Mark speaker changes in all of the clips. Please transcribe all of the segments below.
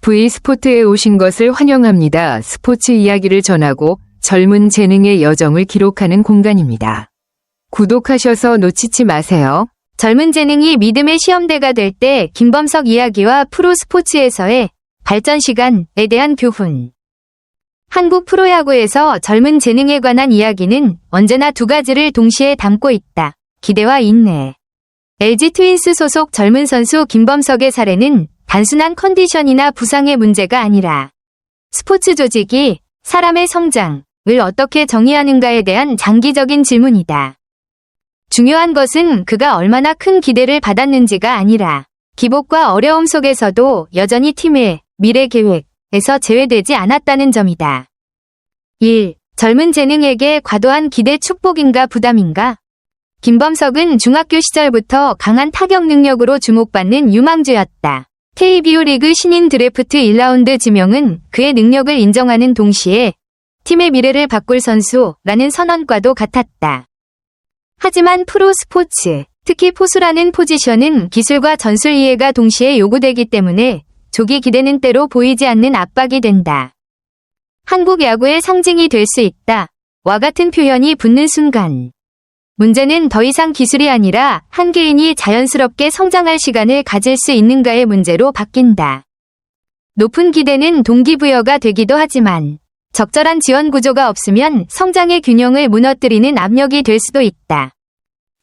Speaker 1: V스포트에 오신 것을 환영합니다. 스포츠 이야기를 전하고 젊은 재능의 여정을 기록하는 공간입니다. 구독하셔서 놓치지 마세요.
Speaker 2: 젊은 재능이 믿음의 시험대가 될 때 김범석 이야기와 프로스포츠에서의 발전 시간에 대한 교훈. 한국 프로야구에서 젊은 재능에 관한 이야기는 언제나 두 가지를 동시에 담고 있다. 기대와 인내. LG 트윈스 소속 젊은 선수 김범석의 사례는 단순한 컨디션이나 부상의 문제가 아니라 스포츠 조직이 사람의 성장을 어떻게 정의하는가에 대한 장기적인 질문이다. 중요한 것은 그가 얼마나 큰 기대를 받았는지가 아니라 기복과 어려움 속에서도 여전히 팀의 미래 계획에서 제외되지 않았다는 점이다. 1. 젊은 재능에게 과도한 기대 축복인가 부담인가? 김범석은 중학교 시절부터 강한 타격 능력으로 주목받는 유망주였다. KBO 리그 신인 드래프트 1라운드 지명은 그의 능력을 인정하는 동시에 팀의 미래를 바꿀 선수라는 선언과도 같았다. 하지만 프로 스포츠, 특히 포수라는 포지션은 기술과 전술 이해가 동시에 요구되기 때문에 조기 기대는 때로 보이지 않는 압박이 된다. 한국 야구의 상징이 될 수 있다. 와 같은 표현이 붙는 순간. 문제는 더 이상 기술이 아니라 한 개인이 자연스럽게 성장할 시간을 가질 수 있는가의 문제로 바뀐다. 높은 기대는 동기부여가 되기도 하지만 적절한 지원 구조가 없으면 성장의 균형을 무너뜨리는 압력이 될 수도 있다.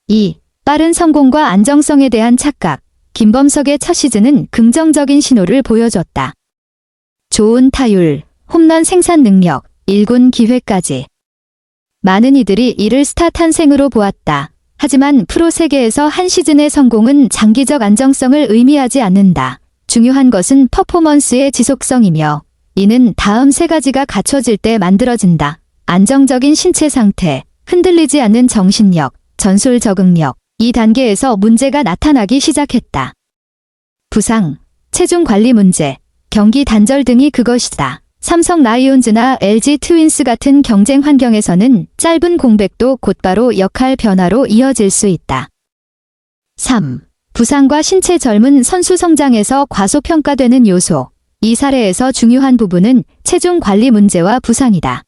Speaker 3: 2. 빠른 성공과 안정성에 대한 착각. 김범석의 첫 시즌은 긍정적인 신호를 보여줬다. 좋은 타율, 홈런 생산 능력, 1군 기회까지. 많은 이들이 이를 스타 탄생으로 보았다. 하지만 프로 세계에서 한 시즌의 성공은 장기적 안정성을 의미하지 않는다. 중요한 것은 퍼포먼스의 지속성이며 이는 다음 세 가지가 갖춰질 때 만들어진다. 안정적인 신체 상태, 흔들리지 않는 정신력, 전술 적응력. 이 단계에서 문제가 나타나기 시작했다. 부상, 체중 관리 문제, 경기 단절 등이 그것이다. 삼성 라이온즈나 LG 트윈스 같은 경쟁 환경에서는 짧은 공백도 곧바로 역할 변화로 이어질 수 있다. 3. 부상과 신체 젊은 선수 성장에서 과소평가되는 요소. 이 사례에서 중요한 부분은 체중 관리 문제와 부상이다.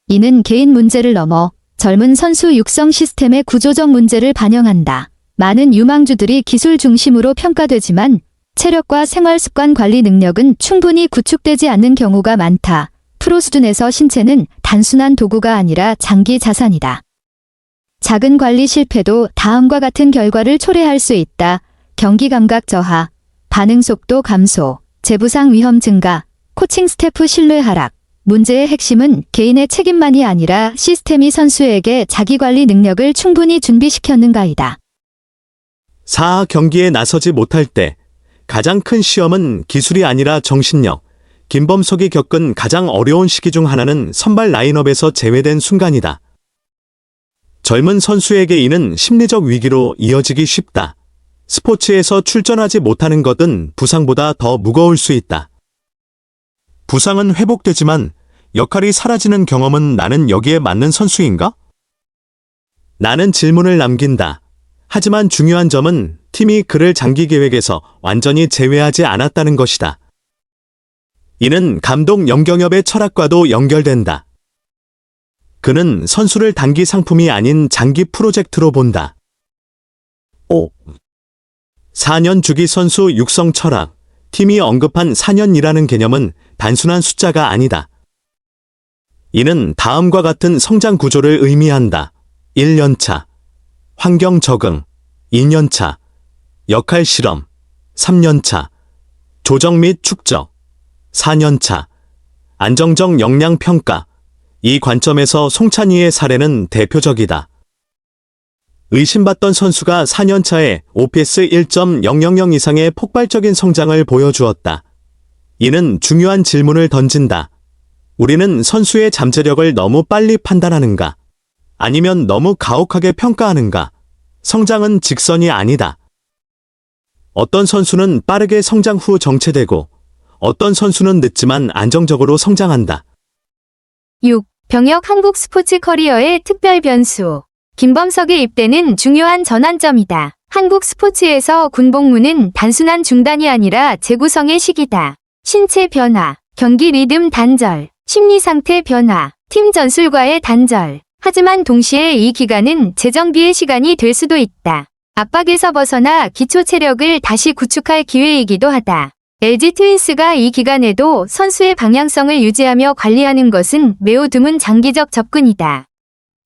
Speaker 3: 이는 개인 문제를 넘어 젊은 선수 육성 시스템의 구조적 문제를 반영한다. 많은 유망주들이 기술 중심으로 평가되지만 체력과 생활습관 관리 능력은 충분히 구축되지 않는 경우가 많다. 프로 수준에서 신체는 단순한 도구가 아니라 장기 자산이다. 작은 관리 실패도 다음과 같은 결과를 초래할 수 있다. 경기 감각 저하, 반응 속도 감소, 재부상 위험 증가, 코칭 스태프 신뢰 하락. 문제의 핵심은 개인의 책임만이 아니라 시스템이 선수에게 자기관리 능력을 충분히 준비시켰는가이다.
Speaker 4: 4. 경기에 나서지 못할 때 가장 큰 시험은 기술이 아니라 정신력. 김범석이 겪은 가장 어려운 시기 중 하나는 선발 라인업에서 제외된 순간이다. 젊은 선수에게 이는 심리적 위기로 이어지기 쉽다. 스포츠에서 출전하지 못하는 것은 부상보다 더 무거울 수 있다. 부상은 회복되지만 역할이 사라지는 경험은 나는 여기에 맞는 선수인가? 나는 질문을 남긴다. 하지만 중요한 점은 팀이 그를 장기 계획에서 완전히 제외하지 않았다는 것이다. 이는 감독 염경엽의 철학과도 연결된다. 그는 선수를 단기 상품이 아닌 장기 프로젝트로 본다. 5. 4년 주기 선수 육성 철학. 팀이 언급한 4년이라는 개념은 단순한 숫자가 아니다. 이는 다음과 같은 성장 구조를 의미한다. 1년차, 환경 적응, 2년차, 역할 실험, 3년차, 조정 및 축적, 4년차, 안정적 역량 평가. 이 관점에서 송찬희의 사례는 대표적이다. 의심받던 선수가 4년차에 OPS 1.000 이상의 폭발적인 성장을 보여주었다. 이는 중요한 질문을 던진다. 우리는 선수의 잠재력을 너무 빨리 판단하는가? 아니면 너무 가혹하게 평가하는가? 성장은 직선이 아니다. 어떤 선수는 빠르게 성장 후 정체되고 어떤 선수는 늦지만 안정적으로 성장한다.
Speaker 2: 6. 병역 한국 스포츠 커리어의 특별 변수. 김범석의 입대는 중요한 전환점이다. 한국 스포츠에서 군복무는 단순한 중단이 아니라 재구성의 시기다. 신체 변화, 경기 리듬 단절, 심리 상태 변화, 팀 전술과의 단절. 하지만 동시에 이 기간은 재정비의 시간이 될 수도 있다. 압박에서 벗어나 기초 체력을 다시 구축할 기회이기도 하다. LG 트윈스가 이 기간에도 선수의 방향성을 유지하며 관리하는 것은 매우 드문 장기적 접근이다.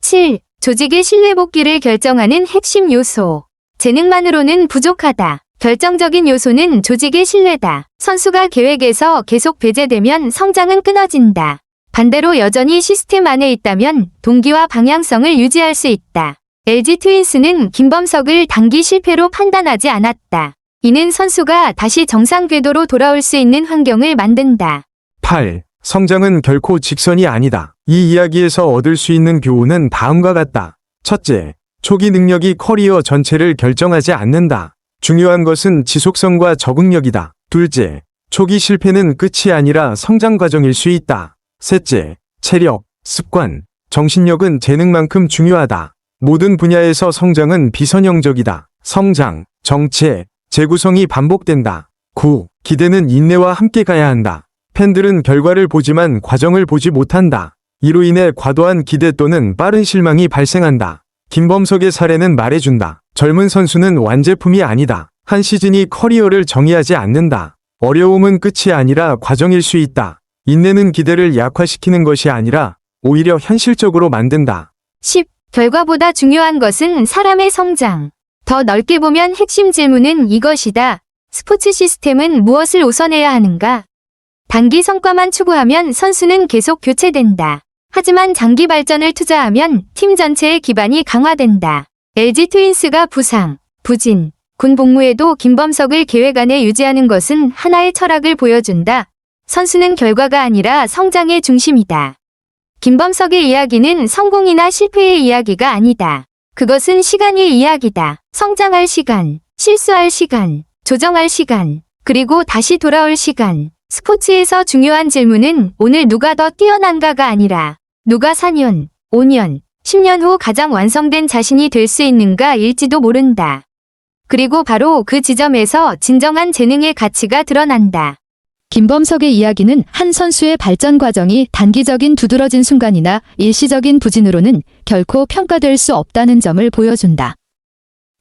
Speaker 2: 7. 조직의 신뢰 복귀를 결정하는 핵심 요소. 재능만으로는 부족하다. 결정적인 요소는 조직의 신뢰다. 선수가 계획에서 계속 배제되면 성장은 끊어진다. 반대로 여전히 시스템 안에 있다면 동기와 방향성을 유지할 수 있다. LG 트윈스는 김범석을 단기 실패로 판단하지 않았다. 이는 선수가 다시 정상 궤도로 돌아올 수 있는 환경을 만든다.
Speaker 5: 8. 성장은 결코 직선이 아니다. 이 이야기에서 얻을 수 있는 교훈은 다음과 같다. 첫째, 초기 능력이 커리어 전체를 결정하지 않는다. 중요한 것은 지속성과 적응력이다. 둘째, 초기 실패는 끝이 아니라 성장 과정일 수 있다. 셋째, 체력, 습관, 정신력은 재능만큼 중요하다. 모든 분야에서 성장은 비선형적이다. 성장, 정체, 재구성이 반복된다. 9. 기대는 인내와 함께 가야 한다. 팬들은 결과를 보지만 과정을 보지 못한다. 이로 인해 과도한 기대 또는 빠른 실망이 발생한다. 김범석의 사례는 말해준다. 젊은 선수는 완제품이 아니다. 한 시즌이 커리어를 정의하지 않는다. 어려움은 끝이 아니라 과정일 수 있다. 인내는 기대를 약화시키는 것이 아니라 오히려 현실적으로 만든다.
Speaker 2: 10. 결과보다 중요한 것은 사람의 성장. 더 넓게 보면 핵심 질문은 이것이다. 스포츠 시스템은 무엇을 우선해야 하는가? 단기 성과만 추구하면 선수는 계속 교체된다. 하지만 장기 발전을 투자하면 팀 전체의 기반이 강화된다. LG 트윈스가 부상, 부진, 군 복무에도 김범석을 계획 안에 유지하는 것은 하나의 철학을 보여준다. 선수는 결과가 아니라 성장의 중심이다. 김범석의 이야기는 성공이나 실패의 이야기가 아니다. 그것은 시간의 이야기다. 성장할 시간, 실수할 시간, 조정할 시간, 그리고 다시 돌아올 시간. 스포츠에서 중요한 질문은 오늘 누가 더 뛰어난가가 아니라 누가 4년, 5년, 10년 후 가장 완성된 자신이 될 수 있는가일지도 모른다. 그리고 바로 그 지점에서 진정한 재능의 가치가 드러난다.
Speaker 3: 김범석의 이야기는 한 선수의 발전 과정이 단기적인 두드러진 순간이나 일시적인 부진으로는 결코 평가될 수 없다는 점을 보여준다.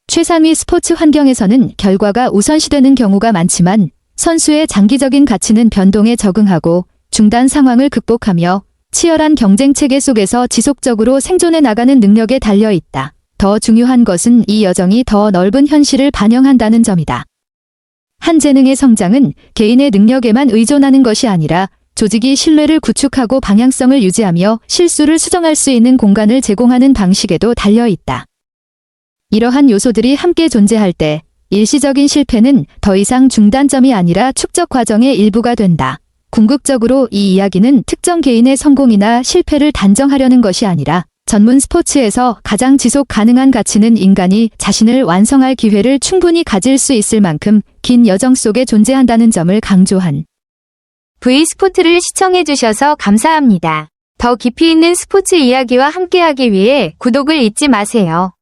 Speaker 3: 최상위 스포츠 환경에서는 결과가 우선시되는 경우가 많지만 선수의 장기적인 가치는 변동에 적응하고 중단 상황을 극복하며 치열한 경쟁 체계 속에서 지속적으로 생존해 나가는 능력에 달려 있다. 더 중요한 것은 이 여정이 더 넓은 현실을 반영한다는 점이다. 한 재능의 성장은 개인의 능력에만 의존하는 것이 아니라 조직이 신뢰를 구축하고 방향성을 유지하며 실수를 수정할 수 있는 공간을 제공하는 방식에도 달려 있다. 이러한 요소들이 함께 존재할 때 일시적인 실패는 더 이상 중단점이 아니라 축적 과정의 일부가 된다. 궁극적으로 이 이야기는 특정 개인의 성공이나 실패를 단정하려는 것이 아니라 전문 스포츠에서 가장 지속 가능한 가치는 인간이 자신을 완성할 기회를 충분히 가질 수 있을 만큼 긴 여정 속에 존재한다는 점을 강조한
Speaker 2: V스포츠를 시청해주셔서 감사합니다. 더 깊이 있는 스포츠 이야기와 함께하기 위해 구독을 잊지 마세요.